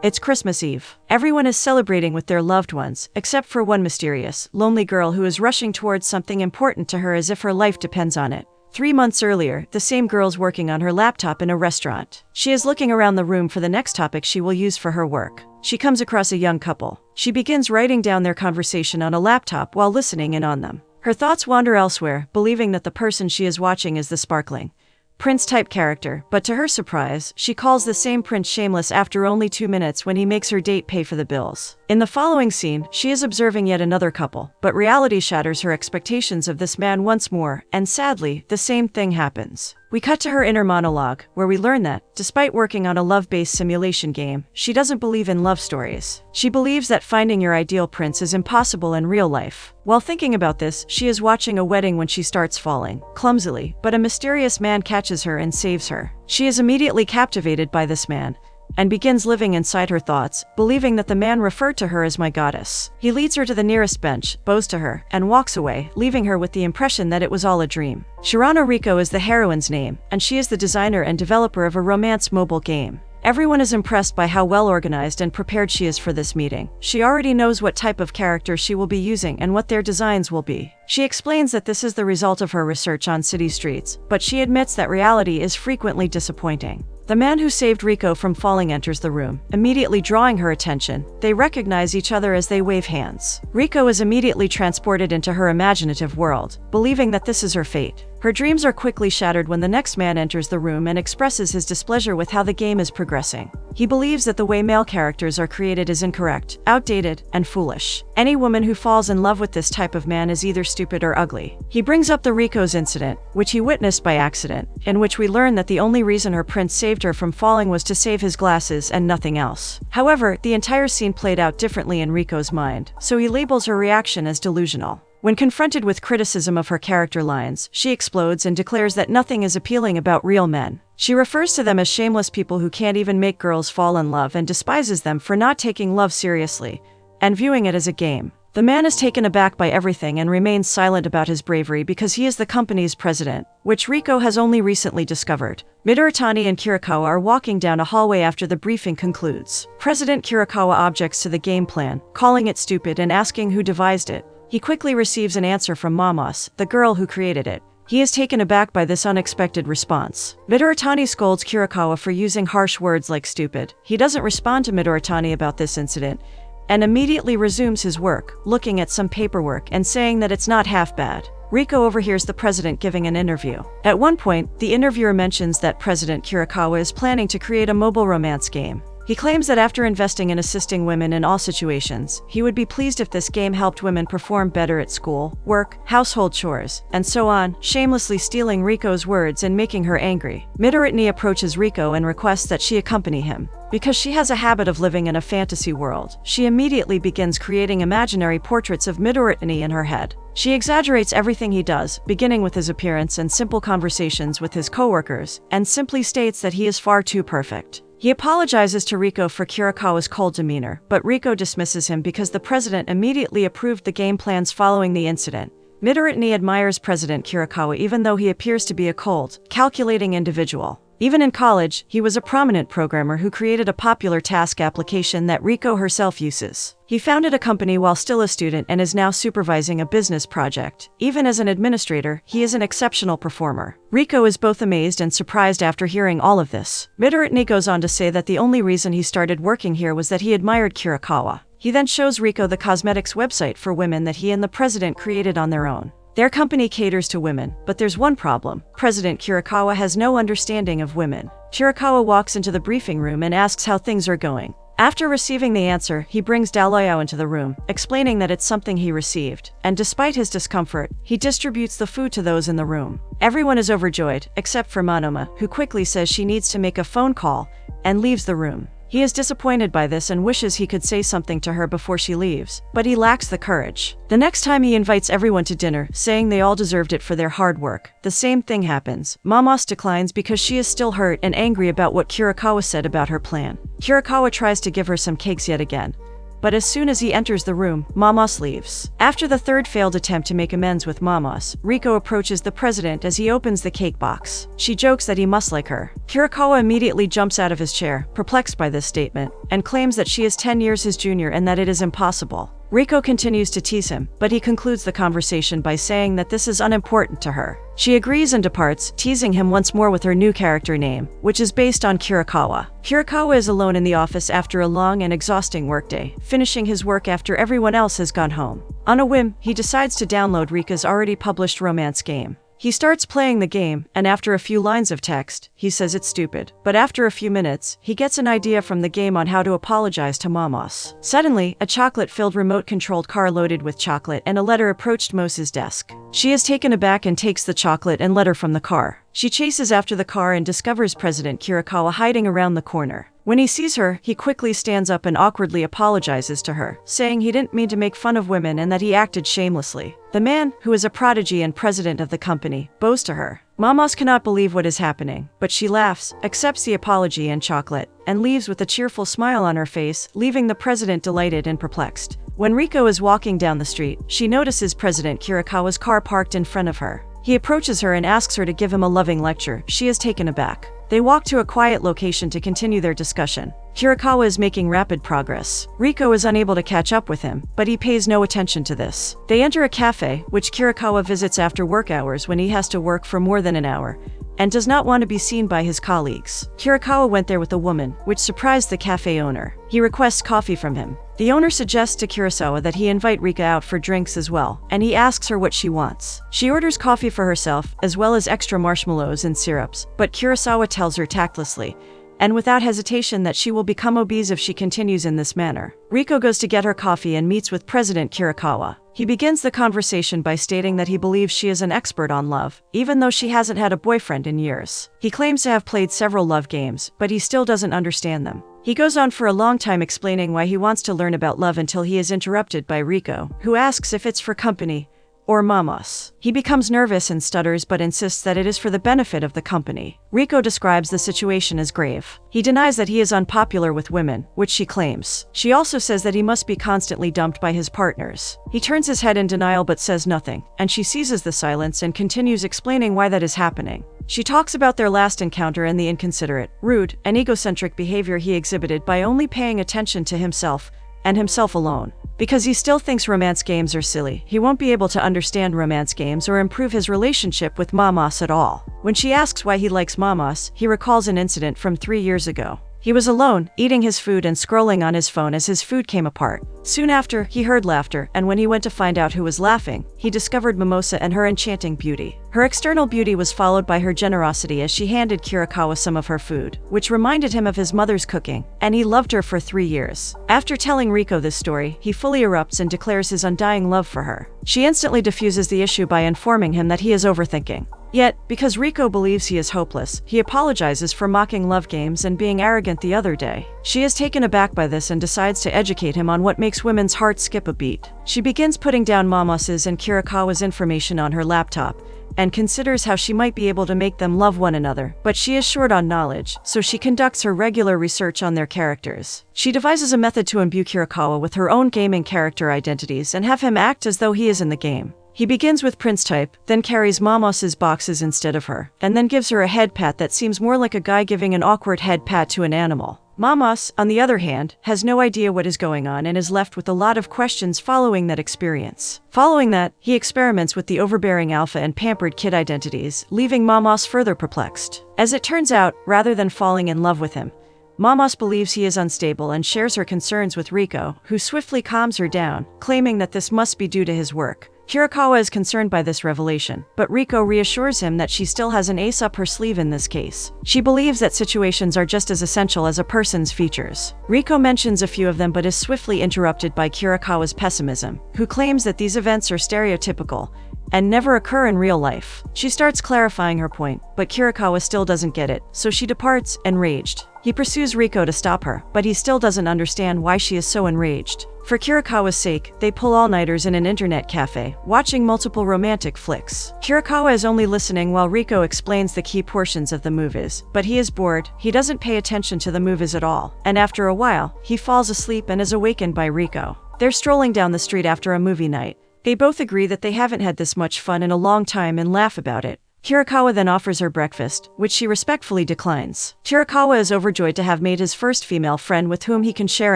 It's Christmas Eve. Everyone is celebrating with their loved ones, except for one mysterious, lonely girl who is rushing towards something important to her as if her life depends on it. 3 months earlier, the same girl's working on her laptop in a restaurant. She is looking around the room for the next topic she will use for her work. She comes across a young couple. She begins writing down their conversation on a laptop while listening in on them. Her thoughts wander elsewhere, believing that the person she is watching is the sparkling Prince-type character, but to her surprise, she calls the same Prince shameless after only 2 minutes when he makes her date pay for the bills. In the following scene, she is observing yet another couple, but reality shatters her expectations of this man once more, and sadly, the same thing happens. We cut to her inner monologue, where we learn that, despite working on a love-based simulation game, she doesn't believe in love stories. She believes that finding your ideal prince is impossible in real life. While thinking about this, she is watching a wedding when she starts falling, clumsily, but a mysterious man catches her and saves her. She is immediately captivated by this man, and begins living inside her thoughts, believing that the man referred to her as my goddess. He leads her to the nearest bench, bows to her, and walks away, leaving her with the impression that it was all a dream. Shirano Riko is the heroine's name, and she is the designer and developer of a romance mobile game. Everyone is impressed by how well organized and prepared she is for this meeting. She already knows what type of character she will be using and what their designs will be. She explains that this is the result of her research on city streets, but she admits that reality is frequently disappointing. The man who saved Riko from falling enters the room, immediately drawing her attention. They recognize each other as they wave hands. Riko is immediately transported into her imaginative world, believing that this is her fate. Her dreams are quickly shattered when the next man enters the room and expresses his displeasure with how the game is progressing. He believes that the way male characters are created is incorrect, outdated, and foolish. Any woman who falls in love with this type of man is either stupid or ugly. He brings up the Riko's incident, which he witnessed by accident, in which we learn that the only reason her prince saved her from falling was to save his glasses and nothing else. However, the entire scene played out differently in Riko's mind, so he labels her reaction as delusional. When confronted with criticism of her character lines, she explodes and declares that nothing is appealing about real men. She refers to them as shameless people who can't even make girls fall in love and despises them for not taking love seriously and viewing it as a game. The man is taken aback by everything and remains silent about his bravery because he is the company's president, which Riko has only recently discovered. Midorotani and Kirikawa are walking down a hallway after the briefing concludes. President Kirikawa objects to the game plan, calling it stupid and asking who devised it. He quickly receives an answer from Mamos, the girl who created it. He is taken aback by this unexpected response. Midorotani scolds Kirikawa for using harsh words like stupid. He doesn't respond to Midorotani about this incident, and immediately resumes his work, looking at some paperwork and saying that it's not half bad. Riko overhears the president giving an interview. At one point, the interviewer mentions that President Kirikawa is planning to create a mobile romance game. He claims that after investing in assisting women in all situations, he would be pleased if this game helped women perform better at school, work, household chores, and so on, shamelessly stealing Riko's words and making her angry. Midorotani approaches Riko and requests that she accompany him. Because she has a habit of living in a fantasy world, she immediately begins creating imaginary portraits of Midorotani in her head. She exaggerates everything he does, beginning with his appearance and simple conversations with his coworkers, and simply states that he is far too perfect. He apologizes to Riko for Kirikawa's cold demeanor, but Riko dismisses him because the president immediately approved the game plans following the incident. Midorotani admires President Kirikawa even though he appears to be a cold, calculating individual. Even in college, he was a prominent programmer who created a popular task application that Riko herself uses. He founded a company while still a student and is now supervising a business project. Even as an administrator, he is an exceptional performer. Riko is both amazed and surprised after hearing all of this. Midorotani goes on to say that the only reason he started working here was that he admired Kirikawa. He then shows Riko the cosmetics website for women that he and the president created on their own. Their company caters to women, but there's one problem. President Kirikawa has no understanding of women. Kirikawa walks into the briefing room and asks how things are going. After receiving the answer, he brings Daoyao into the room, explaining that it's something he received, and despite his discomfort, he distributes the food to those in the room. Everyone is overjoyed, except for Monoma, who quickly says she needs to make a phone call, and leaves the room. He is disappointed by this and wishes he could say something to her before she leaves, but he lacks the courage. The next time he invites everyone to dinner, saying they all deserved it for their hard work. The same thing happens. Mamos declines because she is still hurt and angry about what Kirikawa said about her plan. Kirikawa tries to give her some cakes yet again, but as soon as he enters the room, Mamos leaves. After the third failed attempt to make amends with Mamos, Riko approaches the president as he opens the cake box. She jokes that he must like her. Kirikawa immediately jumps out of his chair, perplexed by this statement, and claims that she is 10 years his junior and that it is impossible. Riko continues to tease him, but he concludes the conversation by saying that this is unimportant to her. She agrees and departs, teasing him once more with her new character name, which is based on Kirikawa. Kirikawa is alone in the office after a long and exhausting workday, finishing his work after everyone else has gone home. On a whim, he decides to download Rika's already published romance game. He starts playing the game, and after a few lines of text, he says it's stupid. But after a few minutes, he gets an idea from the game on how to apologize to Mamos. Suddenly, a chocolate-filled remote-controlled car loaded with chocolate and a letter approached Mose's desk. She is taken aback and takes the chocolate and letter from the car. She chases after the car and discovers President Kirikawa hiding around the corner. When he sees her, he quickly stands up and awkwardly apologizes to her, saying he didn't mean to make fun of women and that he acted shamelessly. The man, who is a prodigy and president of the company, bows to her. Mamos cannot believe what is happening, but she laughs, accepts the apology and chocolate, and leaves with a cheerful smile on her face, leaving the president delighted and perplexed. When Riko is walking down the street, she notices President Kirikawa's car parked in front of her. He approaches her and asks her to give him a loving lecture. She is taken aback. They walk to a quiet location to continue their discussion. Kirikawa is making rapid progress. Riko is unable to catch up with him, but he pays no attention to this. They enter a cafe, which Kirikawa visits after work hours when he has to work for more than an hour, and does not want to be seen by his colleagues. Kirikawa went there with a woman, which surprised the cafe owner. He requests coffee from him. The owner suggests to Kurosawa that he invite Rika out for drinks as well, and he asks her what she wants. She orders coffee for herself, as well as extra marshmallows and syrups, but Kurosawa tells her tactlessly, and without hesitation, that she will become obese if she continues in this manner. Riko goes to get her coffee and meets with President Kirikawa. He begins the conversation by stating that he believes she is an expert on love, even though she hasn't had a boyfriend in years. He claims to have played several love games, but he still doesn't understand them. He goes on for a long time explaining why he wants to learn about love until he is interrupted by Riko, who asks if it's for company or Mamos. He becomes nervous and stutters but insists that it is for the benefit of the company. Riko describes the situation as grave. He denies that he is unpopular with women, which she claims. She also says that he must be constantly dumped by his partners. He turns his head in denial but says nothing, and she seizes the silence and continues explaining why that is happening. She talks about their last encounter and the inconsiderate, rude, and egocentric behavior he exhibited by only paying attention to himself and himself alone. Because he still thinks romance games are silly, he won't be able to understand romance games or improve his relationship with Mamos at all. When she asks why he likes Mamos, he recalls an incident from 3 years ago. He was alone, eating his food and scrolling on his phone as his food came apart. Soon after, he heard laughter, and when he went to find out who was laughing, he discovered Mimosa and her enchanting beauty. Her external beauty was followed by her generosity as she handed Kirikawa some of her food, which reminded him of his mother's cooking, and he loved her for 3 years. After telling Riko this story, he fully erupts and declares his undying love for her. She instantly diffuses the issue by informing him that he is overthinking. Yet, because Riko believes he is hopeless, he apologizes for mocking love games and being arrogant the other day. She is taken aback by this and decides to educate him on what makes women's hearts skip a beat. She begins putting down Mamos's and Kirikawa's information on her laptop, and considers how she might be able to make them love one another, but she is short on knowledge, so she conducts her regular research on their characters. She devises a method to imbue Kirikawa with her own gaming character identities and have him act as though he is in the game. He begins with Prince type, then carries Mamos's boxes instead of her, and then gives her a head pat that seems more like a guy giving an awkward head pat to an animal. Mamos, on the other hand, has no idea what is going on and is left with a lot of questions following that experience. Following that, he experiments with the overbearing alpha and pampered kid identities, leaving Mamos further perplexed. As it turns out, rather than falling in love with him, Mamos believes he is unstable and shares her concerns with Riko, who swiftly calms her down, claiming that this must be due to his work. Kirikawa is concerned by this revelation, but Riko reassures him that she still has an ace up her sleeve in this case. She believes that situations are just as essential as a person's features. Riko mentions a few of them but is swiftly interrupted by Kirikawa's pessimism, who claims that these events are stereotypical and never occur in real life. She starts clarifying her point, but Kirikawa still doesn't get it, so she departs, enraged. He pursues Riko to stop her, but he still doesn't understand why she is so enraged. For Kirikawa's sake, they pull all-nighters in an internet cafe, watching multiple romantic flicks. Kirikawa is only listening while Riko explains the key portions of the movies, but he is bored, he doesn't pay attention to the movies at all, and after a while, he falls asleep and is awakened by Riko. They're strolling down the street after a movie night. They both agree that they haven't had this much fun in a long time and laugh about it. Kirikawa then offers her breakfast, which she respectfully declines. Kirikawa is overjoyed to have made his first female friend with whom he can share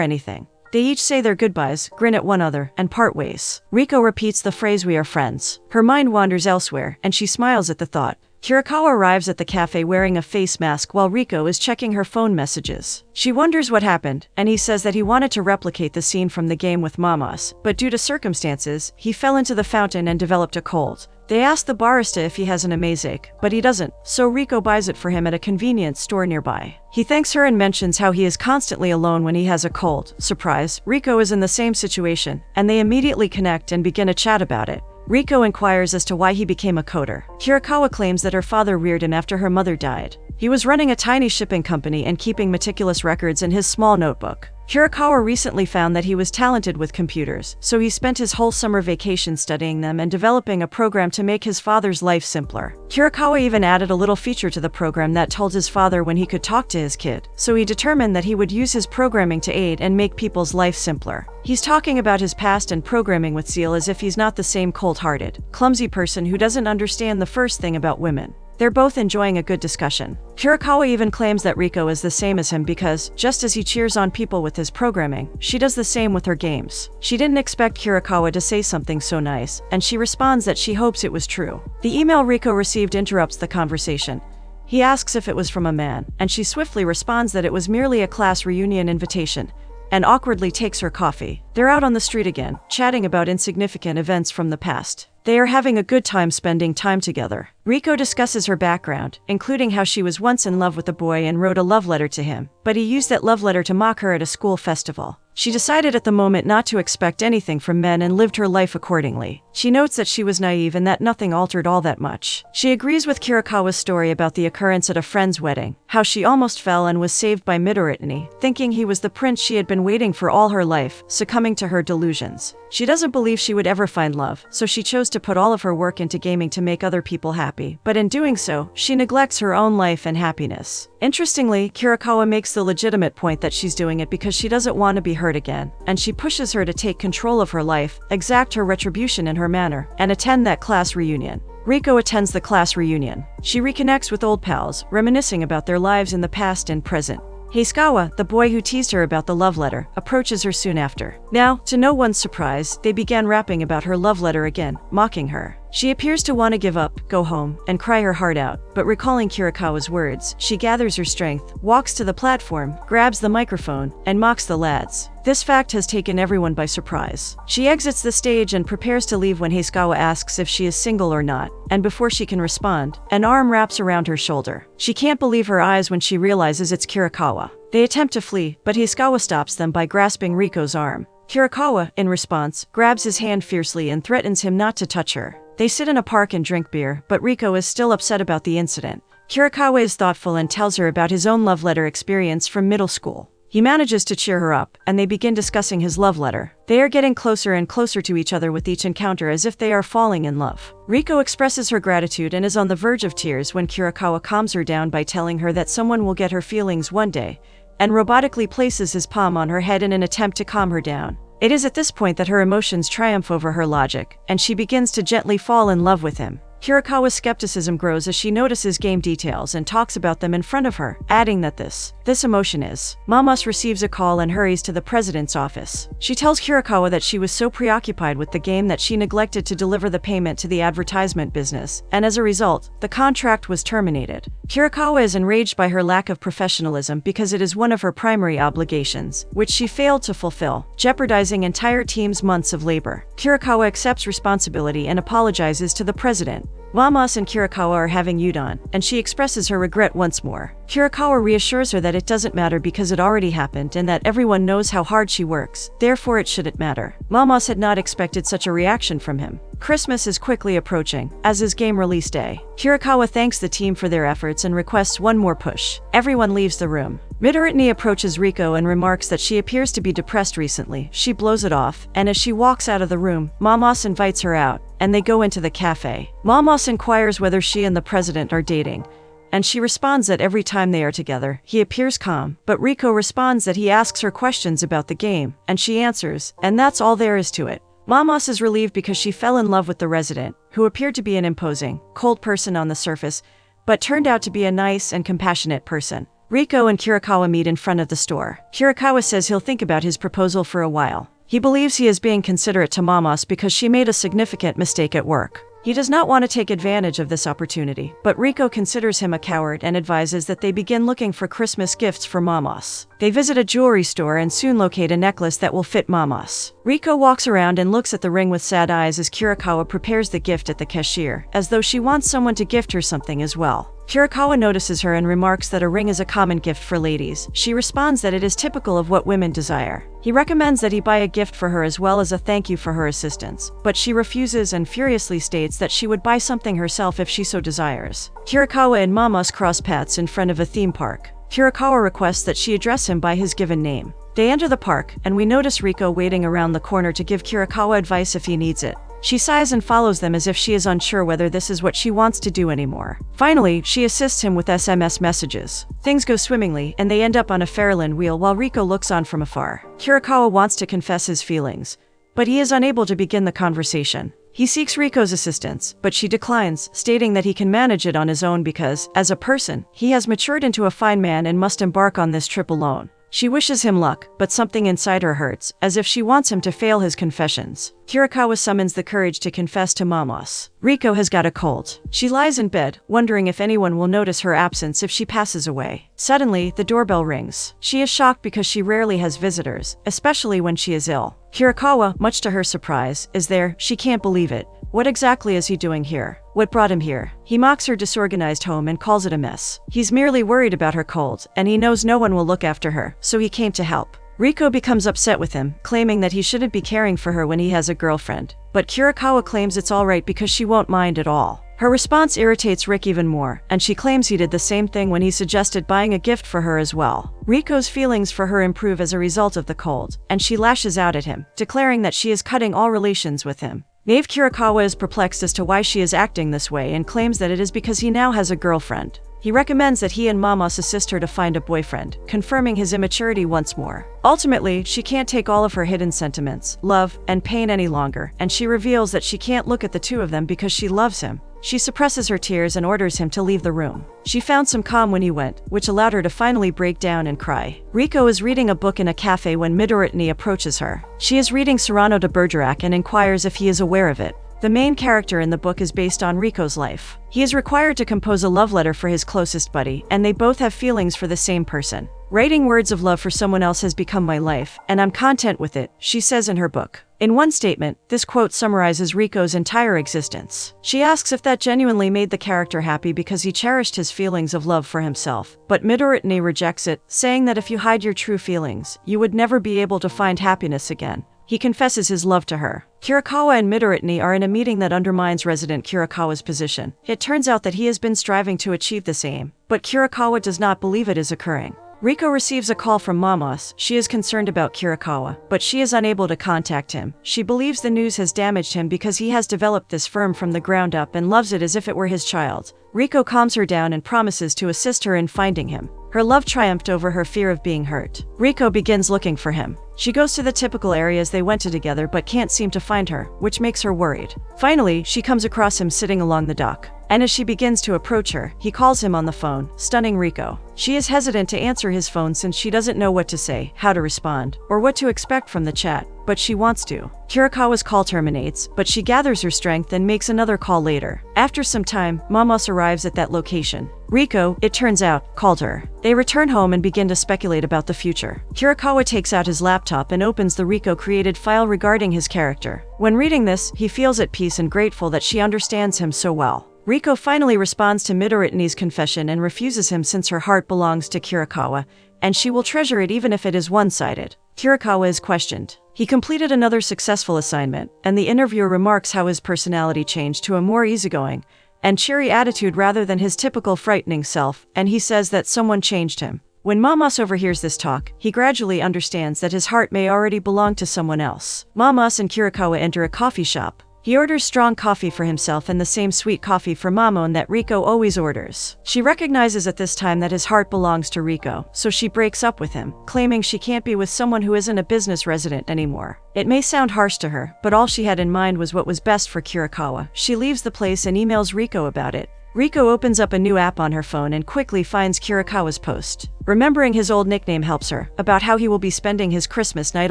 anything. They each say their goodbyes, grin at one another, and part ways. Riko repeats the phrase "we are friends." Her mind wanders elsewhere, and she smiles at the thought. Kirikawa arrives at the cafe wearing a face mask while Riko is checking her phone messages. She wonders what happened, and he says that he wanted to replicate the scene from the game with Mamas, but due to circumstances, he fell into the fountain and developed a cold. They ask the barista if he has an amazic, but he doesn't, so Riko buys it for him at a convenience store nearby. He thanks her and mentions how he is constantly alone when he has a cold. Surprise, Riko is in the same situation, and they immediately connect and begin a chat about it. Riko inquires as to why he became a coder. Kirikawa claims that her father reared him after her mother died. He was running a tiny shipping company and keeping meticulous records in his small notebook. Kirikawa recently found that he was talented with computers, so he spent his whole summer vacation studying them and developing a program to make his father's life simpler. Kirikawa even added a little feature to the program that told his father when he could talk to his kid, so he determined that he would use his programming to aid and make people's life simpler. He's talking about his past and programming with zeal as if he's not the same cold-hearted, clumsy person who doesn't understand the first thing about women. They're both enjoying a good discussion. Kirikawa even claims that Riko is the same as him because, just as he cheers on people with his programming, she does the same with her games. She didn't expect Kirikawa to say something so nice, and she responds that she hopes it was true. The email Riko received interrupts the conversation. He asks if it was from a man, and she swiftly responds that it was merely a class reunion invitation, and awkwardly takes her coffee. They're out on the street again, chatting about insignificant events from the past. They are having a good time spending time together. Riko discusses her background, including how she was once in love with a boy and wrote a love letter to him, but he used that love letter to mock her at a school festival. She decided at the moment not to expect anything from men and lived her life accordingly. She notes that she was naive and that nothing altered all that much. She agrees with Kirikawa's story about the occurrence at a friend's wedding, how she almost fell and was saved by Midorotani, thinking he was the prince she had been waiting for all her life, succumbing to her delusions. She doesn't believe she would ever find love, so she chose to put all of her work into gaming to make other people happy, but in doing so, she neglects her own life and happiness. Interestingly, Kirikawa makes the legitimate point that she's doing it because she doesn't want to be hurt again, and she pushes her to take control of her life, exact her retribution in her manner, and attend that class reunion. Riko attends the class reunion. She reconnects with old pals, reminiscing about their lives in the past and present. Heisukawa, the boy who teased her about the love letter, approaches her soon after. Now, to no one's surprise, they began rapping about her love letter again, mocking her. She appears to want to give up, go home, and cry her heart out, but recalling Kirikawa's words, she gathers her strength, walks to the platform, grabs the microphone, and mocks the lads. This fact has taken everyone by surprise. She exits the stage and prepares to leave when Heisukawa asks if she is single or not, and before she can respond, an arm wraps around her shoulder. She can't believe her eyes when she realizes it's Kirikawa. They attempt to flee, but Heisukawa stops them by grasping Riko's arm. Kirikawa, in response, grabs his hand fiercely and threatens him not to touch her. They sit in a park and drink beer, but Riko is still upset about the incident. Kirikawa is thoughtful and tells her about his own love letter experience from middle school. He manages to cheer her up, and they begin discussing his love letter. They are getting closer and closer to each other with each encounter as if they are falling in love. Riko expresses her gratitude and is on the verge of tears when Kirikawa calms her down by telling her that someone will get her feelings one day, and robotically places his palm on her head in an attempt to calm her down. It is at this point that her emotions triumph over her logic, and she begins to gently fall in love with him. Kirikawa's skepticism grows as she notices game details and talks about them in front of her, adding that this emotion is. Mamas receives a call and hurries to the president's office. She tells Kirikawa that she was so preoccupied with the game that she neglected to deliver the payment to the advertisement business, and as a result, the contract was terminated. Kirikawa is enraged by her lack of professionalism because it is one of her primary obligations, which she failed to fulfill, jeopardizing entire team's months of labor. Kirikawa accepts responsibility and apologizes to the president. Mamas and Kirikawa are having udon, and she expresses her regret once more. Kirikawa reassures her that it doesn't matter because it already happened and that everyone knows how hard she works, therefore it shouldn't matter. Mamas had not expected such a reaction from him. Christmas is quickly approaching, as is game release day. Kirikawa thanks the team for their efforts and requests one more push. Everyone leaves the room. Midoriya approaches Riko and remarks that she appears to be depressed recently. She blows it off, and as she walks out of the room, Mamos invites her out, and they go into the cafe. Mamos inquires whether she and the president are dating, and she responds that every time they are together, he appears calm, but Riko responds that he asks her questions about the game, and she answers, and that's all there is to it. Mamos is relieved because she fell in love with the resident, who appeared to be an imposing, cold person on the surface, but turned out to be a nice and compassionate person. Riko and Kirikawa meet in front of the store. Kirikawa says he'll think about his proposal for a while. He believes he is being considerate to Mamos because she made a significant mistake at work. He does not want to take advantage of this opportunity, but Riko considers him a coward and advises that they begin looking for Christmas gifts for Mamos. They visit a jewelry store and soon locate a necklace that will fit Mamos. Riko walks around and looks at the ring with sad eyes as Kirikawa prepares the gift at the cashier, as though she wants someone to gift her something as well. Kirikawa notices her and remarks that a ring is a common gift for ladies. She responds that it is typical of what women desire. He recommends that he buy a gift for her as well as a thank you for her assistance, but she refuses and furiously states that she would buy something herself if she so desires. Kirikawa and Mamos cross paths in front of a theme park. Kirikawa requests that she address him by his given name. They enter the park, and we notice Riko waiting around the corner to give Kirikawa advice if he needs it. She sighs and follows them as if she is unsure whether this is what she wants to do anymore. Finally, she assists him with SMS messages. Things go swimmingly, and they end up on a Fairland wheel while Riko looks on from afar. Kirikawa wants to confess his feelings, but he is unable to begin the conversation. He seeks Riko's assistance, but she declines, stating that he can manage it on his own because, as a person, he has matured into a fine man and must embark on this trip alone. She wishes him luck, but something inside her hurts, as if she wants him to fail his confessions. Kirikawa summons the courage to confess to Mamos. Riko has got a cold. She lies in bed, wondering if anyone will notice her absence if she passes away. Suddenly, the doorbell rings. She is shocked because she rarely has visitors, especially when she is ill. Kirikawa, much to her surprise, is there. She can't believe it. What exactly is he doing here? What brought him here? He mocks her disorganized home and calls it a mess. He's merely worried about her cold, and he knows no one will look after her, so he came to help. Riko becomes upset with him, claiming that he shouldn't be caring for her when he has a girlfriend. But Kirikawa claims it's alright because she won't mind at all. Her response irritates Rick even more, and she claims he did the same thing when he suggested buying a gift for her as well. Riko's feelings for her improve as a result of the cold, and she lashes out at him, declaring that she is cutting all relations with him. Knave Kirikawa is perplexed as to why she is acting this way and claims that it is because he now has a girlfriend. He recommends that he and Mamos assist her to find a boyfriend, confirming his immaturity once more. Ultimately, she can't take all of her hidden sentiments, love, and pain any longer, and she reveals that she can't look at the two of them because she loves him. She suppresses her tears and orders him to leave the room. She found some calm when he went, which allowed her to finally break down and cry. Riko is reading a book in a cafe when Midoriya approaches her. She is reading Cyrano de Bergerac and inquires if he is aware of it. The main character in the book is based on Riko's life. He is required to compose a love letter for his closest buddy, and they both have feelings for the same person. Writing words of love for someone else has become my life, and I'm content with it, she says in her book. In one statement, this quote summarizes Riko's entire existence. She asks if that genuinely made the character happy because he cherished his feelings of love for himself, but Midoriya rejects it, saying that if you hide your true feelings, you would never be able to find happiness again. He confesses his love to her. Kirikawa and Midoriya are in a meeting that undermines resident Kirikawa's position. It turns out that he has been striving to achieve this aim, but Kirikawa does not believe it is occurring. Riko receives a call from Mamos. She is concerned about Kirikawa, but she is unable to contact him. She believes the news has damaged him because he has developed this firm from the ground up and loves it as if it were his child. Riko calms her down and promises to assist her in finding him. Her love triumphed over her fear of being hurt. Riko begins looking for him. She goes to the typical areas they went to together but can't seem to find her, which makes her worried. Finally, she comes across him sitting along the dock. And as she begins to approach her, he calls him on the phone, stunning Riko. She is hesitant to answer his phone since she doesn't know what to say, how to respond, or what to expect from the chat, but she wants to. Kirikawa's call terminates, but she gathers her strength and makes another call later. After some time, Mamos arrives at that location. Riko, it turns out, called her. They return home and begin to speculate about the future. Kirikawa takes out his laptop and opens the Riko-created file regarding his character. When reading this, he feels at peace and grateful that she understands him so well. Riko finally responds to Midoriya's confession and refuses him since her heart belongs to Kirikawa, and she will treasure it even if it is one-sided. Kirikawa is questioned. He completed another successful assignment, and the interviewer remarks how his personality changed to a more easygoing and cheery attitude rather than his typical frightening self, and he says that someone changed him. When Mamas overhears this talk, he gradually understands that his heart may already belong to someone else. Mamas and Kirikawa enter a coffee shop. He orders strong coffee for himself and the same sweet coffee for Mamon that Riko always orders. She recognizes at this time that his heart belongs to Riko, so she breaks up with him, claiming she can't be with someone who isn't a business resident anymore. It may sound harsh to her, but all she had in mind was what was best for Kirikawa. She leaves the place and emails Riko about it. Riko opens up a new app on her phone and quickly finds Kirikawa's post. Remembering his old nickname helps her, about how he will be spending his Christmas night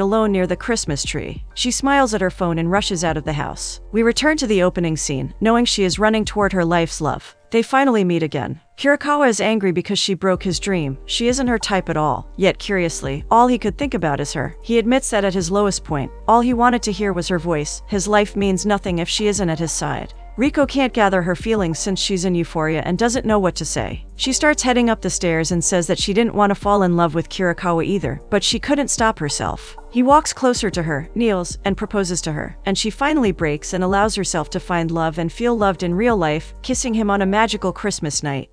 alone near the Christmas tree. She smiles at her phone and rushes out of the house. We return to the opening scene, knowing she is running toward her life's love. They finally meet again. Kirikawa is angry because she broke his dream. She isn't her type at all. Yet curiously, all he could think about is her. He admits that at his lowest point, all he wanted to hear was her voice. His life means nothing if she isn't at his side. Riko can't gather her feelings since she's in euphoria and doesn't know what to say. She starts heading up the stairs and says that she didn't want to fall in love with Kirikawa either, but she couldn't stop herself. He walks closer to her, kneels, and proposes to her, and she finally breaks and allows herself to find love and feel loved in real life, kissing him on a magical Christmas night.